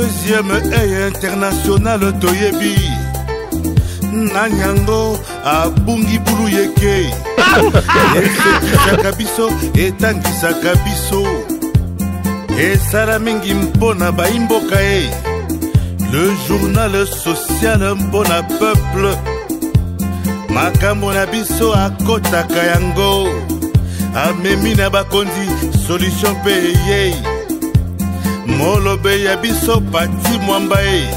Deuxième œil international Toyebi Nanyango abungi bulu yeke Esekisaka biso etangisaka biso Esala mingi mpona baimboka e Le journal social mpona peuple Makambo na biso akotaka yango Amemi na bakonzi solution pe ye Molobe ya biso pati mwamba e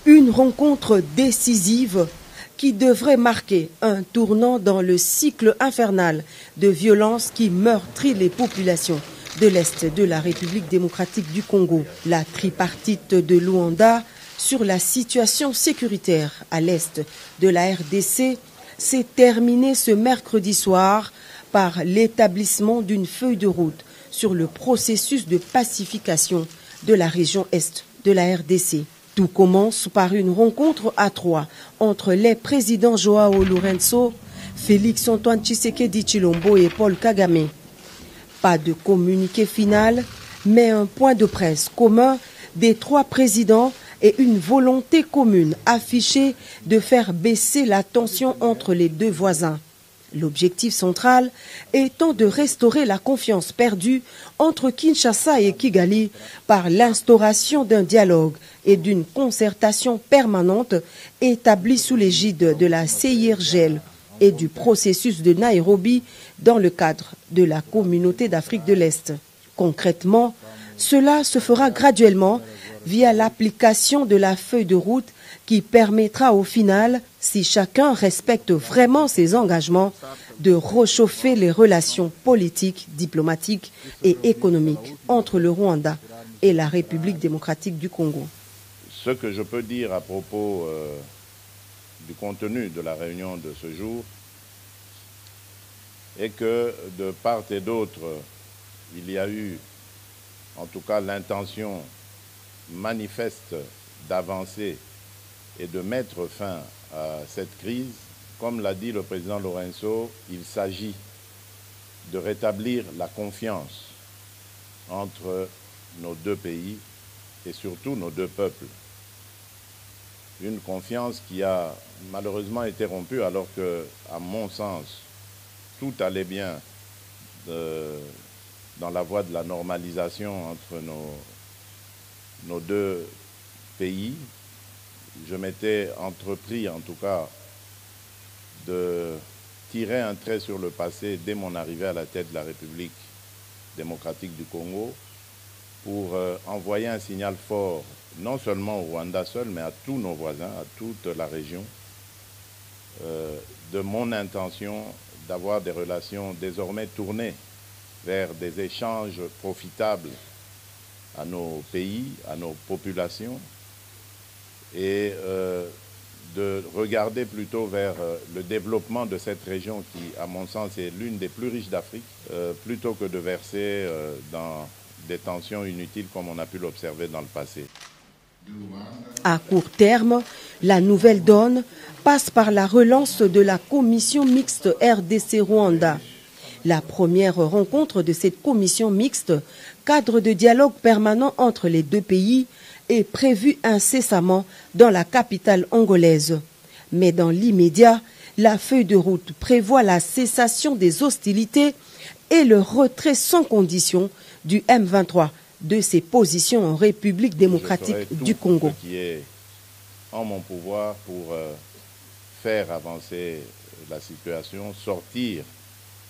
Une rencontre décisive qui devrait marquer un tournant dans le cycle infernal de violence qui meurtrit les populations de l'Est de la République démocratique du Congo. La tripartite de Luanda sur la situation sécuritaire à l'Est de la RDC s'est terminée ce mercredi soir par l'établissement d'une feuille de route sur le processus de pacification de la région Est de la RDC. Tout commence par une rencontre à trois entre les présidents Joao Lourenço, Félix Antoine Tshisekedi Tshilombo et Paul Kagame. Pas de communiqué final, mais un point de presse commun des trois présidents et une volonté commune affichée de faire baisser la tension entre les deux voisins. L'objectif central étant de restaurer la confiance perdue entre Kinshasa et Kigali par l'instauration d'un dialogue et d'une concertation permanente établie sous l'égide de la CIRGL et du processus de Nairobi dans le cadre de la communauté d'Afrique de l'Est. Concrètement, cela se fera graduellement via l'application de la feuille de route qui permettra au final, si chacun respecte vraiment ses engagements, de réchauffer les relations politiques, diplomatiques et économiques entre le Rwanda et la République démocratique du Congo. Ce que je peux dire à propos du contenu de la réunion de ce jour est que de part et d'autre, il y a eu en tout cas l'intention manifeste d'avancer et de mettre fin à cette crise. Comme l'a dit le président Lourenço, il s'agit de rétablir la confiance entre nos deux pays et surtout nos deux peuples. Une confiance qui a malheureusement été rompue alors que, à mon sens, tout allait bien dans la voie de la normalisation entre nos deux pays. Je m'étais entrepris, en tout cas, de tirer un trait sur le passé dès mon arrivée à la tête de la République démocratique du Congo pour envoyer un signal fort, non seulement au Rwanda seul, mais à tous nos voisins, à toute la région, de mon intention d'avoir des relations désormais tournées vers des échanges profitables à nos pays, à nos populations, et de regarder plutôt vers le développement de cette région qui, à mon sens, est l'une des plus riches d'Afrique, plutôt que de verser dans des tensions inutiles comme on a pu l'observer dans le passé. À court terme, la nouvelle donne passe par la relance de la commission mixte RDC-Rwanda. La première rencontre de cette commission mixte, cadre de dialogue permanent entre les deux pays, est prévue incessamment dans la capitale angolaise. Mais dans l'immédiat, la feuille de route prévoit la cessation des hostilités et le retrait sans condition du M23 de ses positions en République démocratique du Congo. Ce qui est en mon pouvoir pour faire avancer la situation, sortir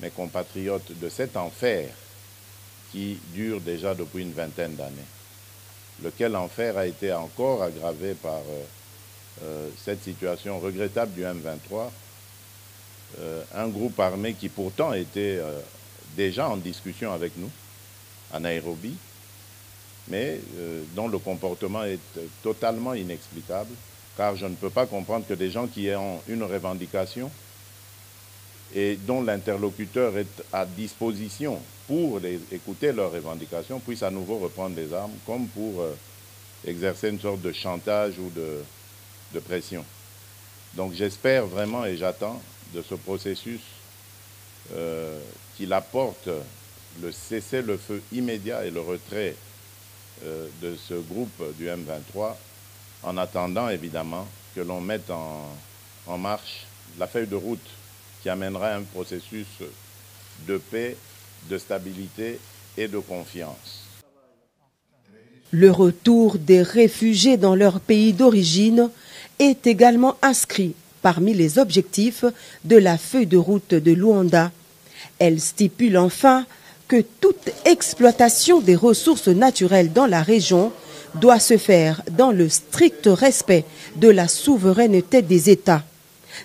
mes compatriotes de cet enfer qui dure déjà depuis une vingtaine d'années. lequel enfer a été encore aggravé par cette situation regrettable du M23. Un groupe armé qui pourtant était déjà en discussion avec nous, à Nairobi, mais dont le comportement est totalement inexplicable, car je ne peux pas comprendre que des gens qui ont une revendication et dont l'interlocuteur est à disposition pour écouter leurs revendications puissent à nouveau reprendre les armes, comme pour exercer une sorte de chantage ou de pression. Donc j'espère vraiment et j'attends de ce processus qu'il apporte le cessez-le-feu immédiat et le retrait de ce groupe du M23, en attendant évidemment que l'on mette en marche la feuille de route qui amènera un processus de paix, de stabilité et de confiance. Le retour des réfugiés dans leur pays d'origine est également inscrit parmi les objectifs de la feuille de route de Luanda. Elle stipule enfin que toute exploitation des ressources naturelles dans la région doit se faire dans le strict respect de la souveraineté des États,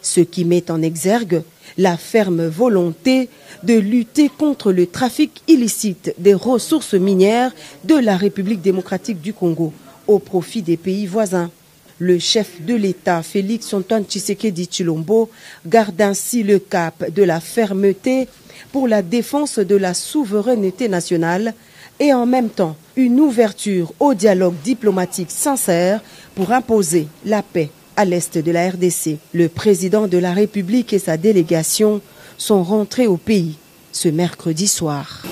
ce qui met en exergue la ferme volonté de lutter contre le trafic illicite des ressources minières de la République démocratique du Congo au profit des pays voisins. Le chef de l'État, Félix Antoine Tshisekedi Tshilombo, garde ainsi le cap de la fermeté pour la défense de la souveraineté nationale et en même temps une ouverture au dialogue diplomatique sincère pour imposer la paix à l'est de la RDC. Le président de la République et sa délégation sont rentrés au pays ce mercredi soir.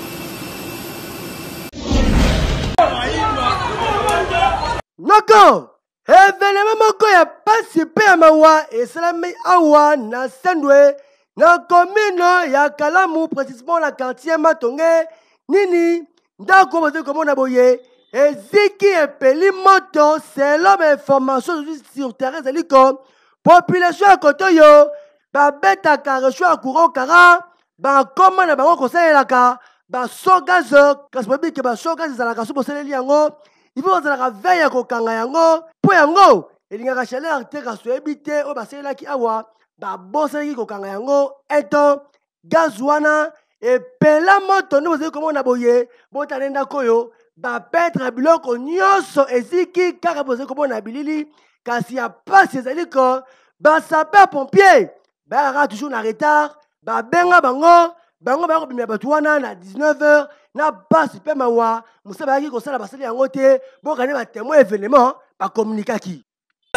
Noko, événement moko ya pasi pe ya mawa esalami awa na Sandwe na commune ya Kalamu, précisément la quartier Matonge. Nini ndako bazo komona boye eziki epeli moto selon mes informations sur terrain zeliko population ya kotoyo babetaka recho ya courant kara bakoma na bango kosalelaka basogaz kasi babike basogaz ezalaka so bosaleli yango il faut ozalaka veille ya kokanga yango mpo yango elingaka chaleur te kasi oyebi te oyo basalelaki awa babosalaki kokanga yango eto gaz wana epela moto nde bozali komona boye botala ndako oyo bapetre biloko nyonso eziki kaka bozali komona bilili kasi ya pasi ezali ko basaper pompier bayaka toujours na retard babenga bango baya kobimela bato wana na 19h na pasi mpe mawa mosala bayaki kosala basali yango te bokani batémoin événement bakomunikaki.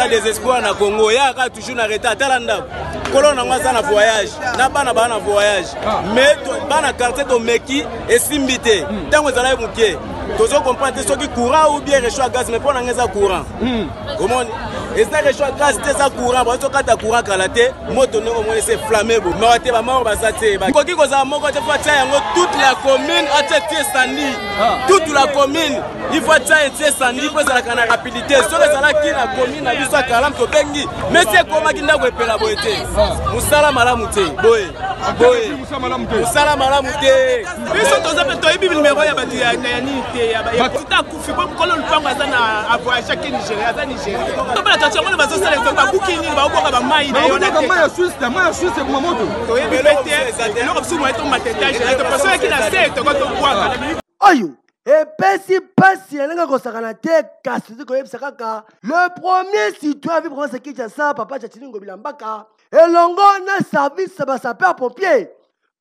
Désespoir na Congo yaka toujours na retard tala ndako kolo na ngwaza na voyage na bana bana voyage mais bana quartier to meki esimbi te tango ezala mukie tozo comprendre soki courant ou bien réchaud gaz mais pour na ngeza courant comment ezna réchaud gaz te sa courant ba to kata courant kala te moto ndongo mo laisser flammer bo mais te ba mort ba sa te ba koki ko za moko te fa tia yango toute la commune a tie sandi toute la commune il faut tie sandi pour ça la rapidité so ezala ki na commune na biso Kalam to bengi mais c'est comment kinda ko epela boete musala malamu te boye musala malamu te biso toza pe to ibi numéro ya batu ya ni te ya tuta kufi bo kolo lupango azana avoya chaque Nigeria azana Nigeria to bala tacho ngolo bazo sala to ba bukini ba uboka ba mai na yona te mai Suisse kuma moto to ibi bete za de lo kopsu mo eto matetage to personne qui na se to ko to bwaka ayo epesi pasi elenga kosakana te kasi koyebisa kaka le premier citoyen vi province Kinshasa papa Tchatchilingo Bilambaka elongo na service basaper pompier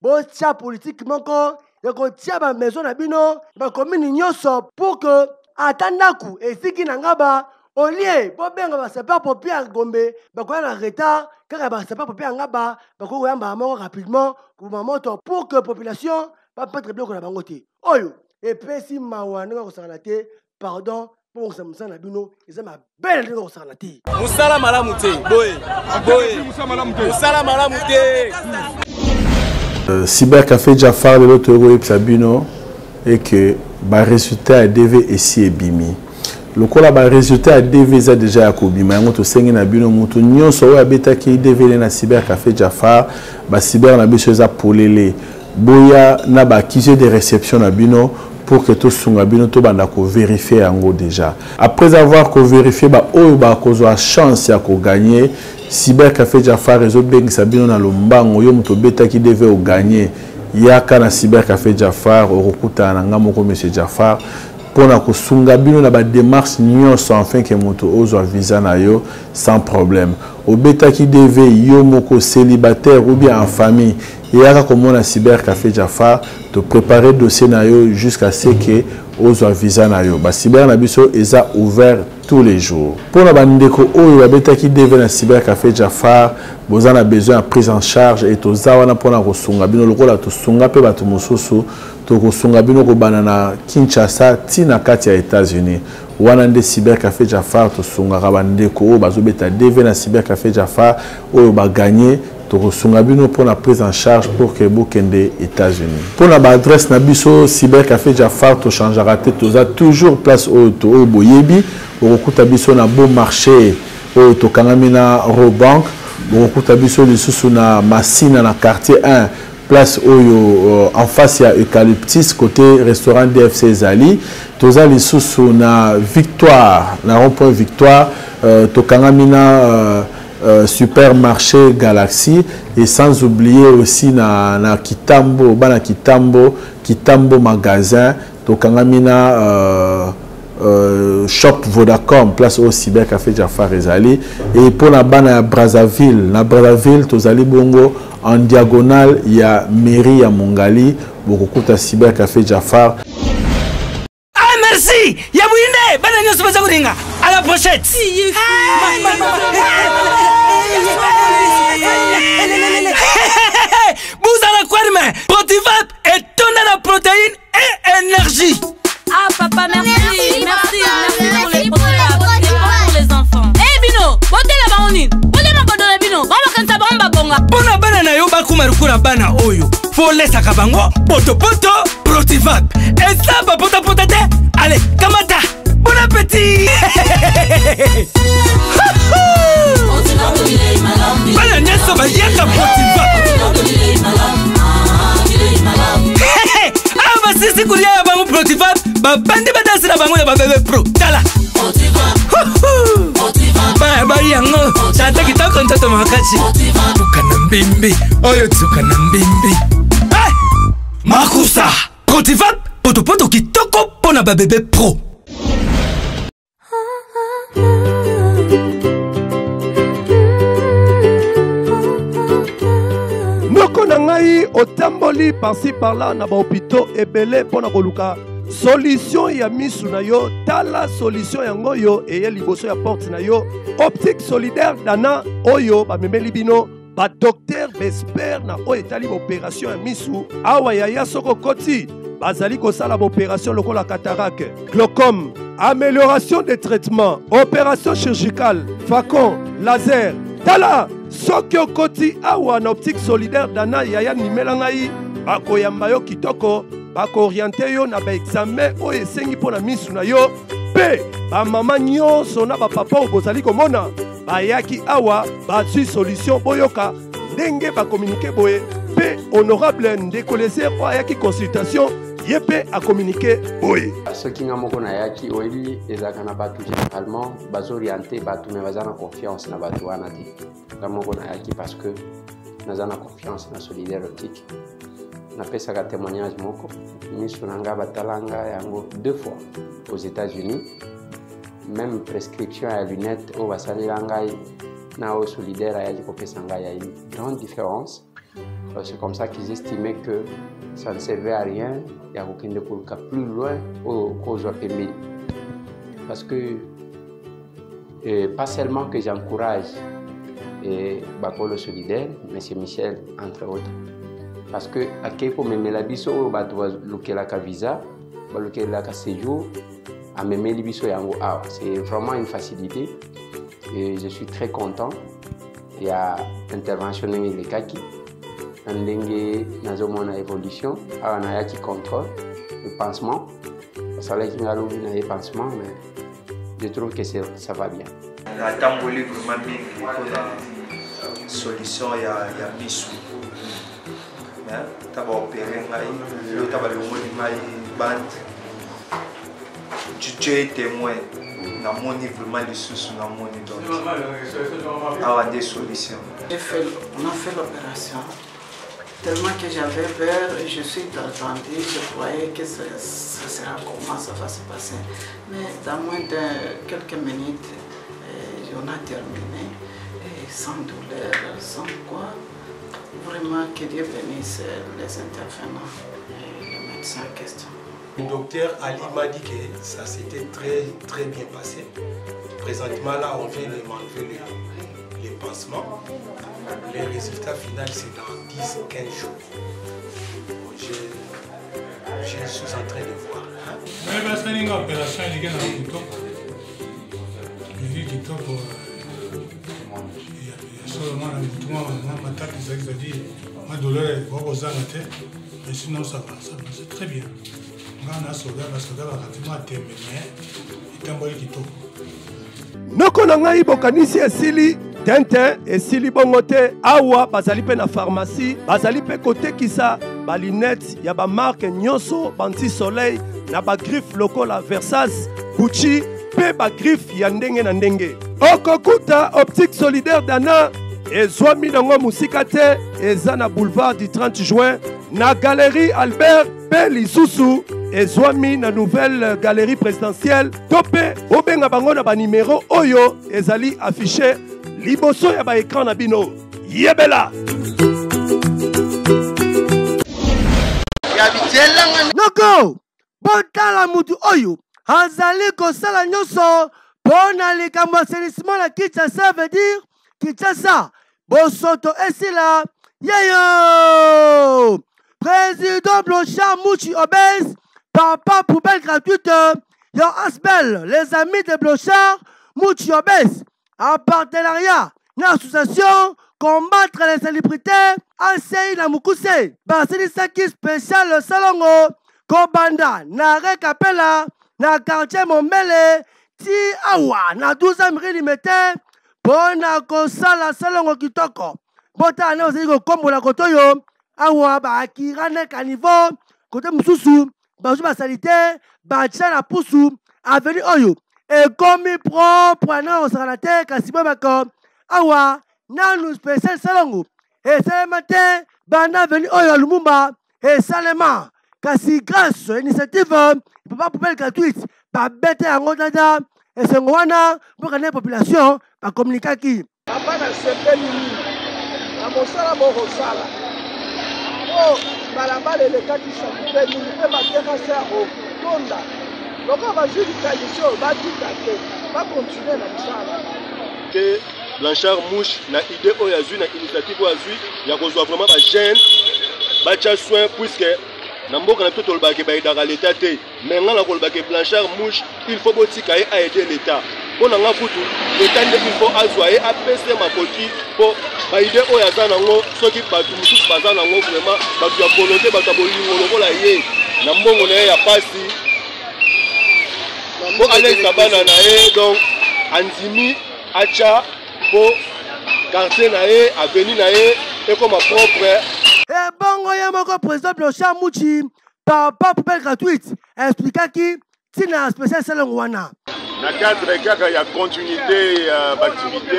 botia politique moko ya kotia ba maison na bino ba commune nyonso pour que atandaku esiki na ngaba olie bobenga basaper pompier ya Gombe bakoya na retard kaka basaper pompier ya ngaba bakoyamba moko rapidement kuma moto pour que population ba petre biloko na bango te oyo epesi mawa ndenge kosakana te pardon pour que ça me sane bino ils aiment belle ndenge kosakana te musala malamu te boye musala malamu te Cybercafé Jafar de l'autre Sabino et que ba résultat DV ici et bimi le kola ba résultat DV za déjà akobima ngoto sengi na bino mutu nyonso oya betaki DV na Cybercafé Jafar ba cyber na biso za polele boya na ba accusé de réception na bino pour que tout sunga bino to banda ko vérifier yango déjà. Après avoir ko vérifier ba oyo ba kozwa chance ya ko gagner Cybercafé Jafar réseau bengisa bino na lombango yo muto beta ki devait o gagner yaka na Cybercafé Jafar okuta na ngamoko monsieur Jafar pour na ko sunga bino na ba démarche nyonso enfin que muto ozwa visa na yo sans problème. O beta ki devait yo moko célibataire ou bien en famille yaka comme na Cybercafé Jafar de préparer dossier na yo jusqu'à ce que ozwa visa na yo. Ba cyber na biso eza ouvert tous les jours. Pour la bandeko oyo babeta ki deve na Cybercafé Jafar, boza na besoin de prise en charge et toza wana pona ko sunga bino lokola to sunga pe bato mosusu to ko sunga bino ko banana Kinshasa tina kati ya États-Unis. Wana nde Cybercafé Jafar to sunga ka bandeko oyo bazobeta deve na Cybercafé Jafar oyo ba gagner Sunga pour la prise en charge pour que vous kende États-Unis. Pour la adresse Nabiso Cybercafé Jafar to changera tête toujours place au Boyebi au Kutabiso na bon marché au to Kangamina Robank au Kutabiso le sous na Massina na quartier 1 place Oyo en face à Eucalyptus côté restaurant DFC Zali toza le sous na Victoire na rond-point Victoire to Kangamina supermarché Galaxy et sans oublier aussi na Kitambo bana Kitambo magasin to Kangamina shop Vodacom place au Cybercafé Jafar Ezali et pour la bana Brazzaville tozali bongo en diagonale il y a mairie à Mongali bokokuta Cybercafé Jafar. Ah merci Yabouinde bana nyoso bazakuringa à la prochaine. Vous allez quoi demain? Protivap est tonne la protéine et énergie. Ah papa merci pour les pour les enfants. Eh Bino, bote la baoni. Bote ma bodona Bino. Baba kansa bamba bonga. Bona bana na yo bakuma rukura bana oyo. Faut laisser kabango poto Protivap. Et ça ba pota te. Allez, kamata. Bon appétit. Bana nyeso ba yaka Protivap. Ah bah si kuria ya bango Protivap. Ba bandi badasi na bango ya ba bébé pro. Tala. Ba yango. Chata kitoko ntoto makachi. Tukana mbimbi. Oyo tukana mbimbi. Makusa. Protivap. Poto kitoko pona ba bébé pro. Noko na ngai otamboli par-ci par-là na ba hôpitaux ebele pona koluka solution ya misu na yo tala solution yango yo eye liboso ya porte na yo optique solidaire dana oyo ba memeli bino ba docteur Vesper na oyo etali opération ya misu awa ya soko koti bazali kosala ba opération lokola cataracte glaucome amélioration des traitements opération chirurgicale facon laser tala soki okoti awa na optique solidaire dana yaya nimela ngai bakoyamba yo kitoko bako-oriente yo na ba-examen oyo esengi mpo na misu na yo mpe bamama nyonso na bapapa oyo bozali komona bayaki awa bazwi solution boyoka ndenge bakomunike boye mpe honorable ndeko leser oyo ayaki consultation ye mpe akomunike boye soki nga moko nayaki oyebi ezalaka na bato généralement bazoriente bato me baza na confiance na bato wana te nga moko nayaki parce que naza na confiance na solidaire optique napesaka témoignage moko miso na nga batalanga yango 2 fois aux États-Unis même prescription ya lunette oyo basalela ngai na oyo solidaire ayaki kopesa ngai ya une grande différence. C'est comme ça qu'ils estimaient que ça ne servait à rien ya kokende koluka plus loin au kozwa pembe parce que pas seulement que j'encourage bakolo solidaire monsieur Michel entre autres parce que akeko memela biso bato balukelaka visa balukelaka séjour amemeli biso yango awa c'est vraiment une facilité et je suis très content. Il y a intervention les kaki ndenge nazomona évolution awa nayaki contrôle le pansement basalaki ngalobi na ye pansement mais je trouve que ça va bien natamboli vraiment mingi mpona solution ya misu taba opéré ngai yo taba longoli ngai bande Dieu est témoin. Namoni vraiment les sous namoni donc. Avoir des solutions. On a fait l'opération. Tellement que j'avais peur, je suis attendue, je croyais que ça sera comment ça va se passer. Mais dans moins de quelques minutes, on a terminé. Et sans douleur, sans quoi. Vraiment que Dieu bénisse les intervenants et le médecin en question. Le docteur Ali m'a dit que ça s'était très bien passé. Présentement là, on vient de m'enlever les pansements. Les résultats finaux, c'est dans 10-15 jours. Je suis en train de voir. Ma douleur est mais sinon ça va, c'est très bien. On a sauvé parce que relativement terminé. Noko na ngai bokanisi esili tente esili bongote awa bazali pe na pharmacie bazali pe kote kisa ba lunette ya ba marque nyonso Banti Soleil na ba griffe lokola Versace Gucci pe ba griffe ya ndenge na ndenge okokuta Optique Solidaire Dana ezwami nango musika te eza na boulevard du 30 juin na galerie Albert pe lisusu ezwami na nouvelle galerie présidentielle tope obenga bango na ba numéro oyo ezali affiché liboso ya ba écran na bino yebela noko botala mutu oyo azali kosala nyonso pona likambo assainissement la Kinshasa veut dire Kinshasa bosoto esila yeyo président Blanchard Mouchi obèse papa poubelle gratuite yo Asbel les amis de Blanchard Mouchi obèse en partenariat l'association combattre les célébrités ACI na Mukuse basilisaki spécial salongo kobanda na rekapela na quartier Mombele ti awa na 12e millimètre pona kosala salongo kitoko bota na ozali kokombola kotoyo awa bakirane ka niveau kote mususu bazu basalite batia na pusu aveni oyo ekomi propre na osakana te kasi bobako awa nanu spécial salongo esalema te banda aveni oyo Lumumba esalema kasi grâce initiative papa poubelle gratuite babete yango dada esengo wana mpoka na population bakomunikaki apana sepeli na mosala bokosala po balabala elekakisa mpe mingi mpe matekasi ya kotonda lokola bazwi tradition batika te bakontinue na mosala ke Blanchard Mouche na idée oyo azwi na initiative oyo azwi ya kozwa vraiment bagene batia soin puisque na mboka na biso tolobaka bayidaka l'état te mais nga na kolobaka Blanchard Mouche il faut botika ye aider l'état mpo na nga kutu l'état nde il faut azwa ye apese makoti mpo baide oyo aza nango soki bato mosusu baza nango vraiment bato ya volonté bato ya bolingo lokola ye na mbongo na ye ya pasi mpo alekisa bana na ye donc andimi acha mpo quartier na ye aveni na ye ekoma propre ebongo ya moko président Blanchard Mouchi papa poubelle gratuite explikaki ntina spécial salongo wana na cadre kaka ya continuité ya baactivité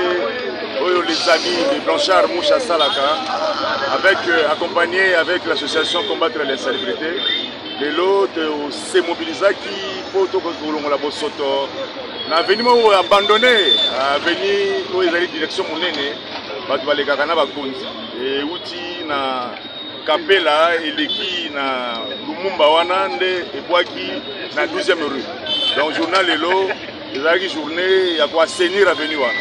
oyo les amis de Blanchard Mouche asalaka avec accompagné avec l'association combattre les célébrités lelo se mobilisaki mpo tokolongola bosoto na aveni moko abandonné aveni oyo ezali direction monene bato balekaka na bakonzi euti na kapela eleki na Lumumba wana nde ebwaki na 12e rue donc journal lelo ezalaki journée ya koassainir aveni wana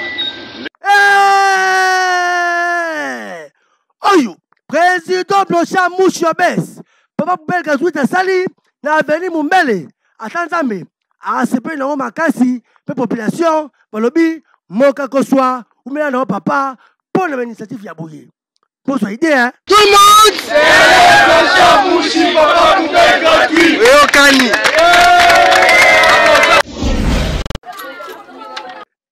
oyo président Blanchard Mouche obèse papa poubelle gratuite asali na aveni Mombele ata nzambe asepeli nango makasi mpe population balobi moka koswa umela nango papa mpo na bainitiative ya boye poso idée hein tout le monde c'est Blanchard Mouche papa poubelle gratuite eyokani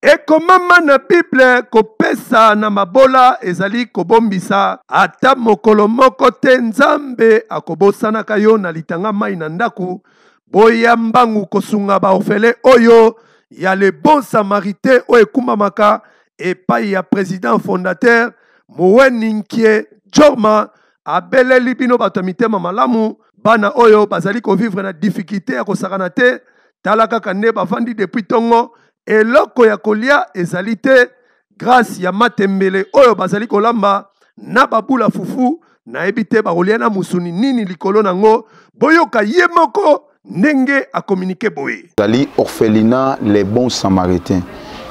ekomama na bible kopesa na mabola ezali kobombisa ata mokolo moko te nzambe akobosanaka yo na litanga mai na ndaku boya mbangu kosunga ba orphelin oyo ya le bon samaritain oyo ekumbamaka epai ya président fondateur Moweni Nkie Jorma abeleli bino bato mitema malamu bana oyo bazali vivre na difficulté ya kosakana te tala kaka nde bavandi depuis tongo eloko ya kolia ezali te grâce ya matembele oyo bazali kolamba na babula fufu na ebite bakolia na musuni nini likolo nango boyoka ye moko ndenge a communiqué boye. Zali orphelinat les bons samaritains.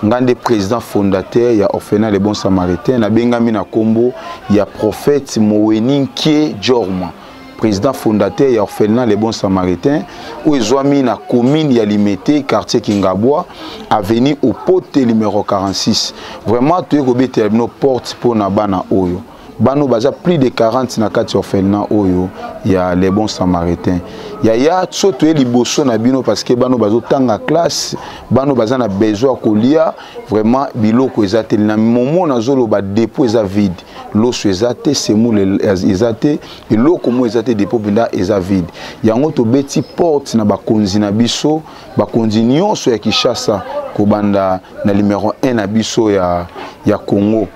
Ngande président fondateur ya orphelinat les bons samaritains na bengami na kombo ya prophète Moweni Nkie Jorma. Président fondateur ya orphelinat les bons samaritains où ezwami na commune ya Limete quartier Kingabwa avenue au pote numéro 46. Vraiment tu ekobete nos portes pour na bana oyo. Bano baza plus de 40 na kati orphelinat oyo ya les bons samaritains. Ya tsoto e liboso na bino parce que bano bazo tanga classe, bano baza na besoin kolia vraiment biloko ezate na momo na zolo ba dépôt eza vide. Loso ezate semoule ezate eloko mo ezate dépôt binda eza vide. Yango to beti porte na bakonzi na biso, bakonzi nyonso ya Kinshasa kobanda na numéro 1 na biso ya Congo.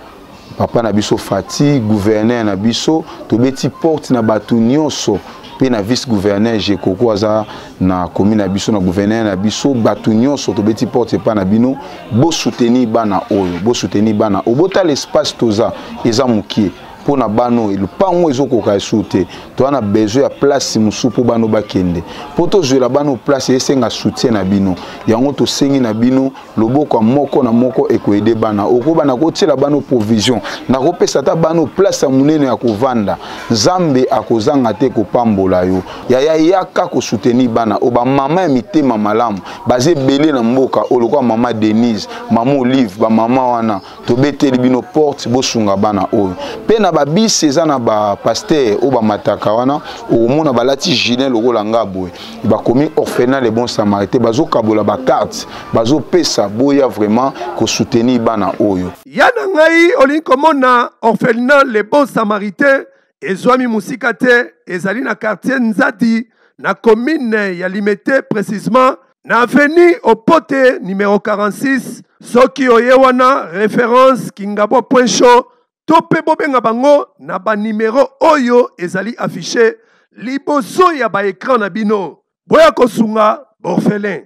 Papa na biso Fati, gouverneur na biso, to beti porte na batu nyonso, pe na vice gouverneur Jekoko aza na commune na biso na gouverneur na biso, batu nyonso to beti porte pa na bino, bo soutenir bana oyo, bo soutenir bana. Obota l'espace toza eza mukie. Pour na bano le pango ezokoka esute to ana besoin ya place musu pour bano bakende pour to jouer la bano place esenga soutien na bino yango to sengi na bino loboko moko na moko ekoede bana okoba na kotiela bano provision na kopesa ta bano place munene ya kovanda Nzambe akozanga te kopambola yo yaka ko soutenir bana oba mama ya mitema malamu baze belé na mboka olokwa mama Denise mama Olive ba mama wana to beteli bino porte bosunga bana oyo pena babi sezana ba pasteur ou ba mataka wana au mona balati gilet lokola ngabwe ba komi orphelinat les bons samaritains bazo kabola ba carte bazo pesa boya vraiment ko soutenir bana oyo yana ngai olinko mona orphelinat les bons samaritains ezwami musika te ezali na quartier Nzadi na commune ya Limete précisément na avenue au pote numéro 46 soki oyewana référence Kingabwa.show tope bobenga bango na ba numéro oyo ezali affiché liboso ya ba écran na bino boya kosunga orphelin.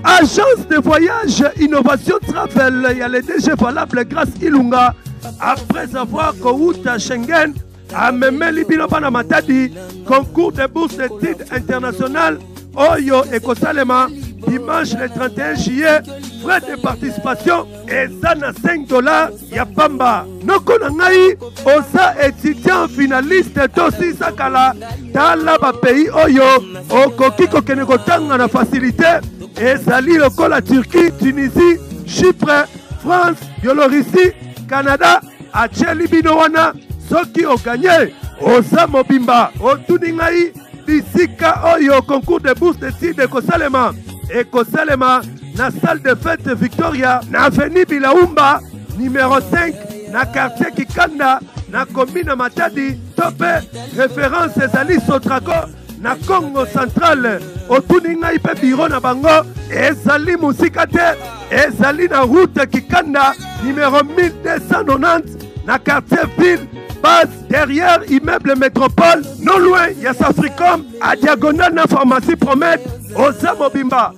Agence de voyage Innovation Travel, il y a les DG valables grâce Ilunga après avoir couru à Schengen à Memeli Bilobana Matadi, concours de bourse d'études internationales, Oyo et Kosalema, dimanche le 31 juillet, frais de participation et ça na $5, Yapamba. Noko nangai, osa étudiant finaliste Tosi Sakala, dans ba pays Oyo, Okoki Kokeneko Tanga na facilité, et Sali Loko la Turquie, Tunisie, Chypre, France, Biélorussie, Canada, Acheli Binowana, Soki o gagné, Osa Mobimba, Otuningai, Bisika Oyo, concours de bourse d'études de Kosalema, et Kosalema, na salle de fête Victoria, na avenue Bilaumba, numéro 5, na quartier Kikanda, na commune Matadi, topé, référence Zali Sotraco, na Congo central, Otuningai pe bureau na bango, et Zali Musikate, et Zali na route Kikanda, numéro 1290, na quartier ville, base derrière immeuble métropole, non loin, ya Safricom, à diagonale na pharmacie Promette, Osa Mobimba.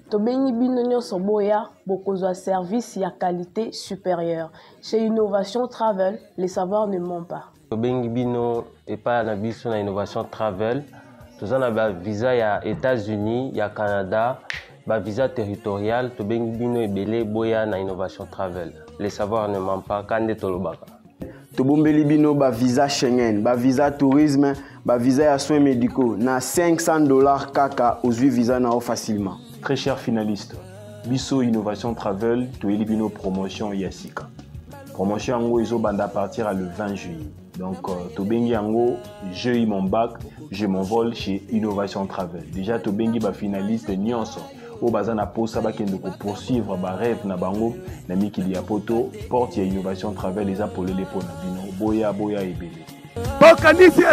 Tobengi bino nyonso boya bokozwa service ya qualité supérieure. Chez Innovation Travel, les savoirs ne mentent pas. Tobengi bino epa na biso na Innovation Travel, tozana ba visa ya États-Unis, ya Canada, ba visa territorial, tobengi bino ebele boya na Innovation Travel. Les savoirs ne mentent pas, kande tolobaka. Tobombeli bino ba visa Schengen, ba visa tourisme, ba visa ya soins médicaux na $500 kaka ozui visa na facilement. Très cher finaliste, Bisso Innovation Travel, toeli bino promotion Yasika. Promotion yango izo banda à partir le 20 juillet. Donc tobengi yango, j'ai eu mon bac, je m'envole chez Innovation Travel. Déjà tobengi ba finaliste nyonso. au bazana posa bakende ko poursuivre ba rêve na bango na mikili ya poto porte ya innovation travel les apolele pona bino boya ebele bokanisi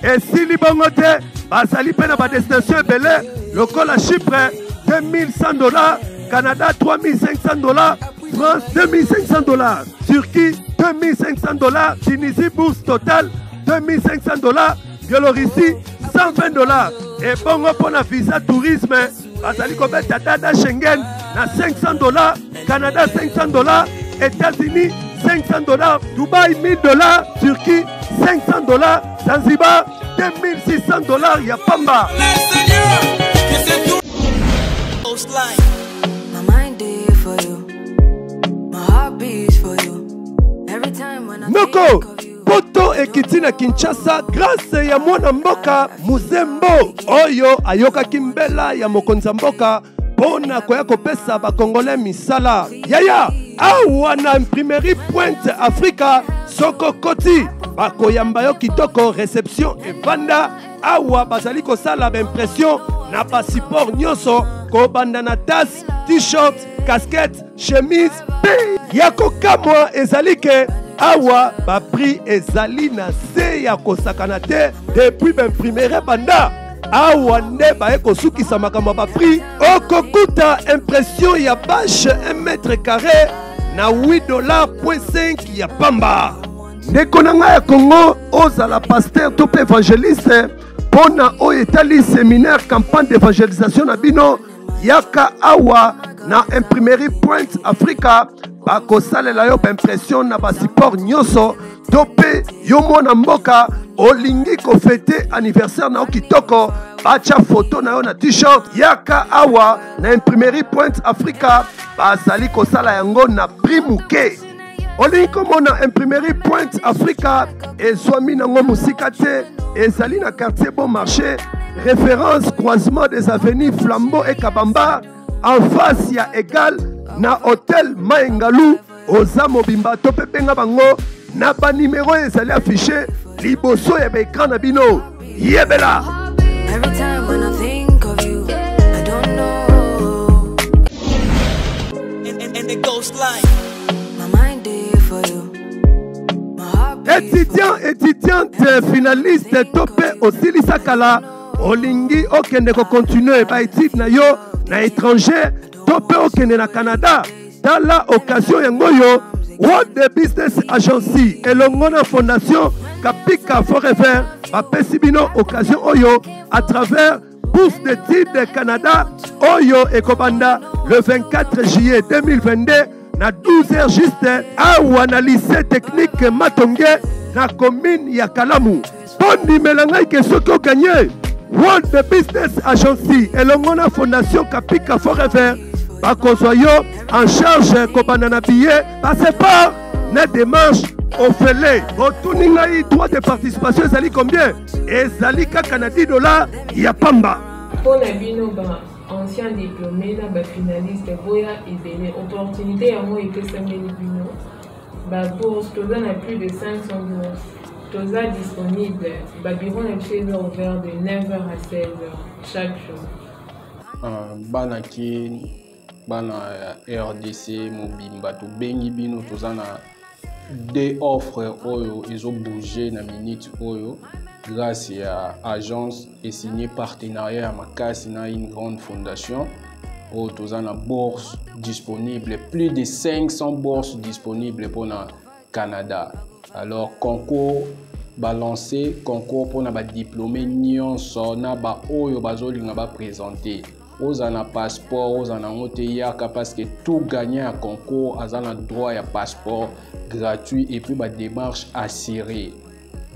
esili bongo te bazali mpe na badestination ebele lokola Chypre $2100, Canada $3500, France $2500, Turquie $2500, Tunisie bourse totale $2500, Biélorussie $120 et bongo pour la visa tourisme bazali kobeta dada Schengen na $500, Canada $500, États-Unis $500, Dubaï $1000, Turquie $500, Zanzibar $2600, ya pamba. Noko poto ekiti na Kinshasa grâce ya mwana mboka Muzembo oyo ayoka kimbela ya mokonza mboka pona koya kopesa bakongole misala yaya awa na imprimerie Pointe Africa soko koti bakoyamba yo kitoko réception evanda awa bazali kosala impression na passeport nyonso kobanda na tasse, t-shirt, casquette, chemise yako kamwa ezali ke awa ba prix ezali na se ya kosakana te depuis bimprimerie banda awa nde baye kosukisa makambo ba prix okokuta impression ya bâche 1 mètre carré na $8.5 ya pamba ndeko na ngai ya Congo ozala pasteur to pe évangéliste pona oyo etali séminaire campagne d'évangélisation na bino yaka awa na imprimerie Pointe Africa bakosalela yo impression na basiport nyonso to pe yo mwana mboka olingi kofete anniversaire na yo kitoko bacha photo na yo na t-shirt yaka awa na imprimerie Pointe Africa bazali kosala yango na prix muke olingi komona imprimerie Pointe Africa ezwami nango musika te ezali na quartier Bon Marché référence croisement des avenues Flambeau et Kabamba en face ya égal na hôtel Maengalou oza mobimba to pe benga bango na ba numéro ezali affiché liboso ya ba écran na bino yebela. Every time when I think of you, I don't know. And it goes like my mind there for you. Étudiante finaliste topé osili sakala olingi okende ko continuer ba étude na yo na étranger topé okende na Canada dans la occasion yangoyo World Business Agency elongo na fondation Kapika Forever bapesi bino occasion oyo à travers bourse d'études Canada oyo ekobanda le 24 juillet 2022 na 12h juste awa na lycée technique Matonge na commune ya Kalamu bondi melangai ke soki o gagné World Business Agency elongo na fondation Kapika Forever bakozwa yo en charge kobanda na billet passeport na démarche ofele otuni ngai droit de participation ezali combien ezali kaka na $10 ya pamba mpona bino ba ancien diplômé na bafinaliste boya ebele opportunité yango epesameli bino babourse toza na plus de 500 bourses toza disponible babiro na biso eza ouvert de 9h à 16h chaque jour bana RDC mobimba tobengi bino toza na des offres oyo ezo bouger na minute oyo grâce à agence et signé partenariat à makasi na une grande fondation oyo toza na bourse disponible plus de 500 bourses disponibles pour na Canada alors concours balancé concours pour na ba diplômé nyonso na ba oyo bazolinga ba présenter ozana passeport ozana ngote yaka parce que tout gagnant à concours azana droit à passeport gratuit et puis ba démarche assurée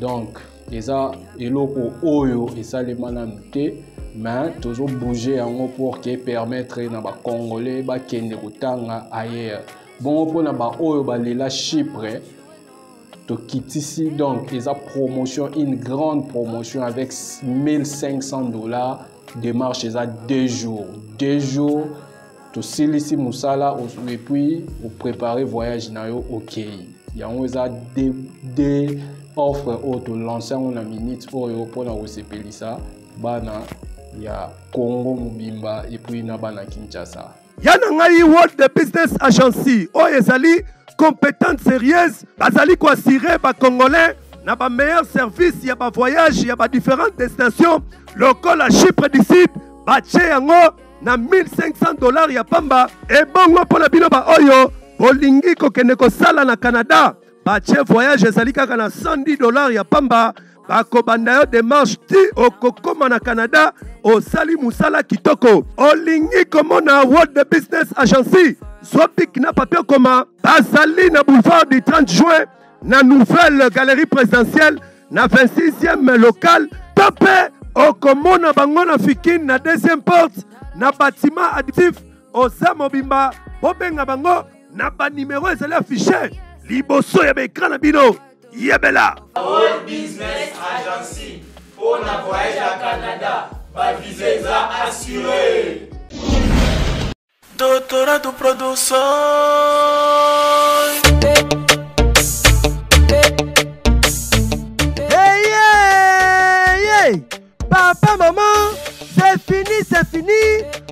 donc eza eloko oyo esalema na te mais toujours bouger yango pour que permettre na ba congolais ba kende kotanga ailleurs bon pona ba oyo ba lela Chypre to kitisi donc eza promotion une grande promotion avec $1500 démarche eza 2 jours. 2 jours, tu silisi musala et puis vous préparez voyage na yo OK. Yango eza des offres auto lancer on a minute oyo pour na osepelisa bana ya Congo Mobimba et puis Nabana Kinshasa. Yanangai World Business Agency, ezali compétente sérieuse, bazali ko assurer ba Congolais na ba meilleur service, ya ba voyage, ya ba différentes destinations, local à Chypre d'ici, ba yango na $1,500 ya pamba, et bongo pour la bino ba oyo, bolingi ko kende ko sala na Canada, ba voyage ezali kaka na $110 ya pamba, ba ko banda yo démarche ti okokoma na Canada, o sali musala kitoko, olingi komona World Business Agency, Swapik na papier koma, bazali na boulevard du 30 juin, na nouvelle galerie présidentielle, na 26e local, topé, okomona bango na Fikine, na deuxième porte, na bâtiment additif, au Mobimba, bobenga bango, na ba numéro ezali affiché, liboso ya écran na bino, yebela. World Business Agency, pour na voyage à Canada, ba visa assuré. Doutora do Produção. Hey, papa, maman, c'est fini.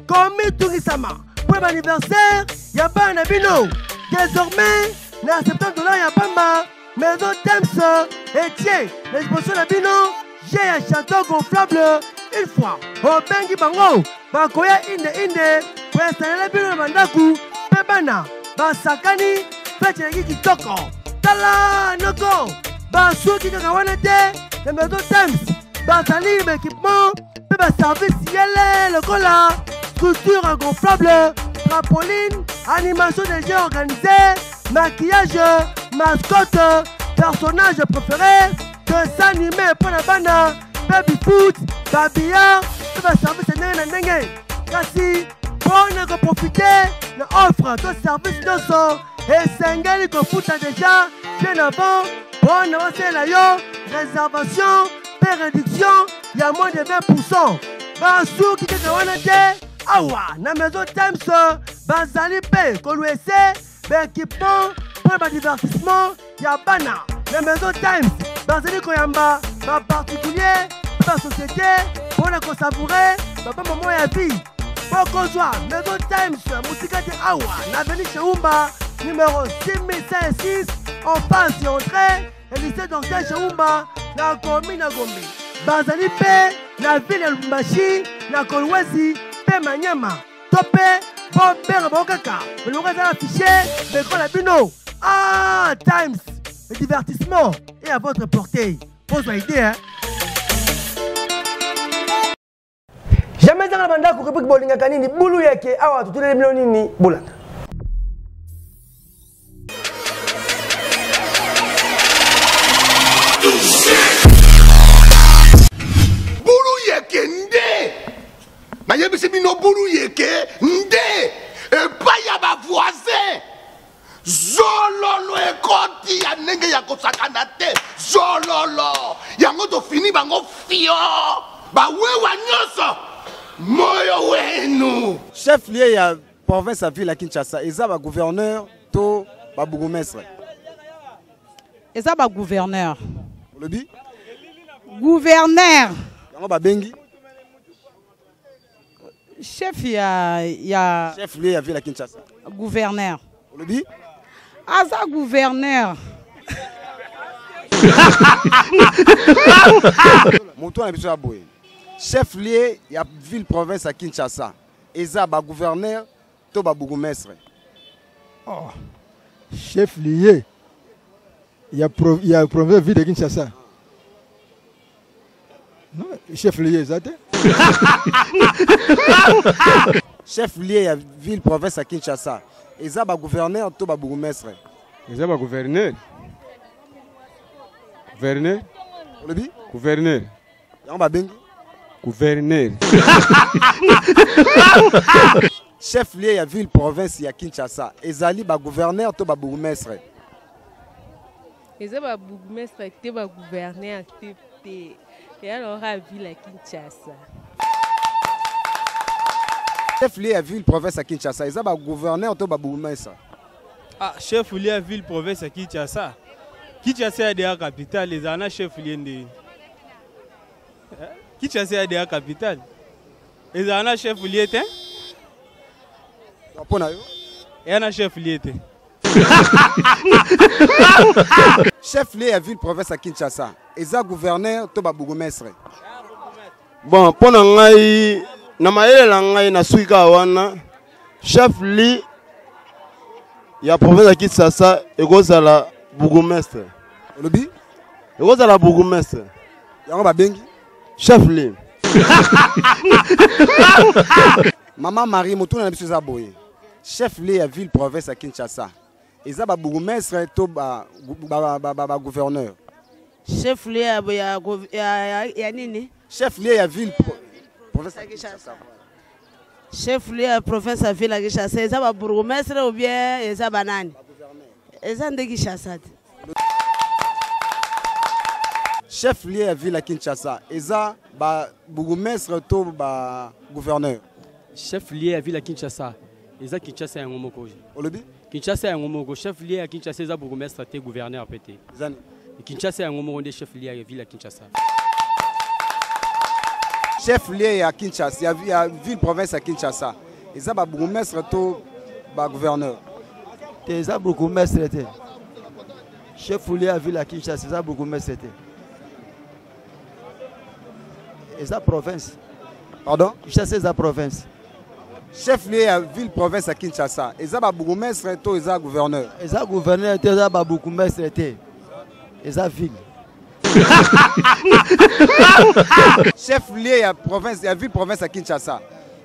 Comme tout récemment. Pour l'anniversaire, il y a pas un abino. Désormais, na $70 il y a pas ma maison Thames. Et tiens, les sponsors d'abino, j'ai un château gonflable une fois. Au Bengi Bango, Bakoya inde. Pour installer l'abino mandaku, Pebana, Basakani, Fetchengi Kitoko. Tala, Noko, Basuki Kakawanete, la maison Thames. Basali, équipement, Peba service, yele, le cola, structure gonflable, trampoline, animation des jeux organisés, maquillage, mascotte, personnage préféré, dessin animé pour la bana, baby foot, babillard, Peba service, nenge. Kasi, pour profiter de l'offre de service de son, et Sengeli que foot déjà, bien avant, bon avancer la yo, réservation, réduction, il y a moins de 20%. Basou qui te wanate, awa, na maison Thames, bazali pe, kolwese, équipement, pour le divertissement, il y a bana, la maison Thames, bazali koyamba, ba particulier, ba société, pour le savourer, papa maman ya vie. Boko joie, maison Thames, musique de awa, l'avenue Cheumba, numéro 6106, en face et entrée, et lycée d'Ortel Cheumba, la commune à Gombe. Bazali Pe, la ville de Lumbashi, la Kolwezi, Pe Manyama, Topé, Bomber Bokaka, le nom est affiché, le grand labino. Ah, Times, le divertissement est à votre portée. Pose-moi idée, hein. Jamais dans la bande pour que Bolinga Kanini, Boulou Yake, Awa, tout les millions Boulanga. Nayebisi bino bulu yeke nde epai ya bavoisin zololo ekoti ya ndenge ya kosakana te zololo yango tofini bango fio bawewa nyonso moyo wenu. Chef lié ya province ya ville ya Kinshasa eza ba gouverneur to ba bourgmestre eza ba gouverneur lobi gouverneur yango ba bengi chef ya chef lié ya ville ya Kinshasa gouverneur lobi aza gouverneur moto na biso ya boye chef lié ya ville province ya Kinshasa eza ba gouverneur to ba bourgmestre. Oh. Chef lié il y a province ville de Kinshasa. Non, chef lié zate. Chef lié ya ville province ya Kinshasa eza ba gouverneur to ba bourgmestre. Eza ba gouverneur. Gouverneur. Lobi gouverneur. Yango ba bengi gouverneur. Chef lié ya ville province ya Kinshasa ezali ba gouverneur to ba bourgmestre. Eza ba bourgmestre te ba gouverneur te. Et alors à ville à Kinshasa. Chef lié à ville province à Kinshasa, ils ont un gouverneur ou un bourgmestre. Ah, chef lié à ville province à Kinshasa. Kinshasa est la capitale, les ana chef lié de. Kinshasa est la capitale. Et un chef lié. Et un chef lié. Chef lié à ville province à Kinshasa. Et ça gouverneur to ba bourgmestre. Bon, pour ngai na maele ngai na suika wana chef li ya province à Kinshasa ekozala bourgmestre. Lobi? Ekozala bourgmestre. Yango ba bengi chef li. Maman Marie Motuna na biso za boye. Chef lié à ville province à Kinshasa. Et ça ba bourgmestre to ba gouverneur. Chef lié ya nini? Chef lié à ville province à Kinshasa. Chef lié à province à ville à Kinshasa. Et ça ba bourgmestre ou bien et ça banane. Et ça ndeki Kinshasa. Chef lié à ville à Kinshasa. Et ça ba bourgmestre to ba gouverneur. Chef lié à ville à Kinshasa. Et ça Kinshasa est un homme koji. Olobi? Kinshasa est un homme chef lié à Kinshasa, c'est bourgmestre et gouverneur pété. Kinshasa est un homme chef lié à la ville à Kinshasa. Chef lié à Kinshasa, il y a ville province à Kinshasa. Et ça, bourgmestre to gouverneur. C'est ça bourgmestre. Chef lié à ville à Kinshasa, c'est ça bourgmestre. Et ça province. Pardon? Kinshasa, c'est ça province. Chef lié à ville province à Kinshasa. Et ça, bourgmestre to et ça gouverneur. Et ça gouverneur, c'est ça bourgmestre. Et ça ville. Chef lié à province, à ville province à Kinshasa.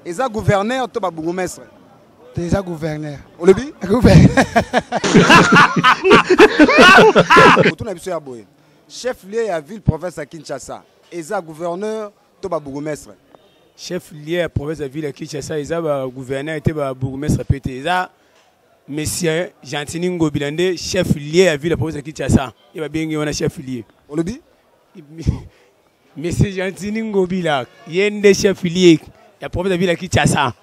Et ça gouverneur to ba bourgmestre. C'est ça gouverneur. On le dit? Gouverneur. Chef lié à ville province à Kinshasa. Et ça gouverneur to ba bourgmestre. Chef lié à province à ville à Kinshasa, et ça gouverneur était ba bourgmestre pété. Ça Monsieur Gentini Ngobilande, chef lié à ville à province de Kinshasa. Il va bien y avoir un chef lié. On le dit? Monsieur Gentini Ngobila, il y a un chef lié à province de ville à Kinshasa.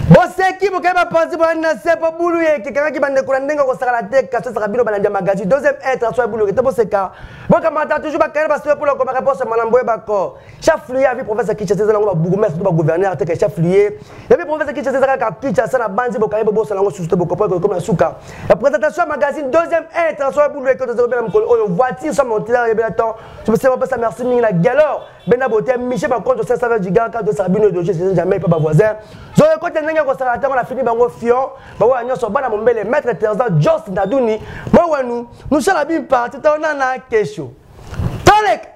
Boseki bokeba pensi bana sepo bulu ye kekanga ki bande kulandenga ko sala te kaso sala bino bana magazi deuxième être soit bulu te boseka boka mata toujours ba kare ba sepo pour comme réponse malambo bako chef lié avec professeur Kinshasa na bourgmestre ba gouverneur te chef lié et puis professeur Kinshasa ka Kinshasa na banzi boka yebo sala ngo suste boko comme na suka la présentation magazine deuxième être soit bulu que to bela mkolo oyo voiture soit monter ya bela temps je me sais pas ça merci mingi na galore bena boté Michel ba compte 520 giga ka de sala bino de je jamais pas ba voisin zo côté on a fini bango fion bango nyonso bana mombele maître Terza Jos Ndaduni moi nous sommes la bien partie on a question Tolek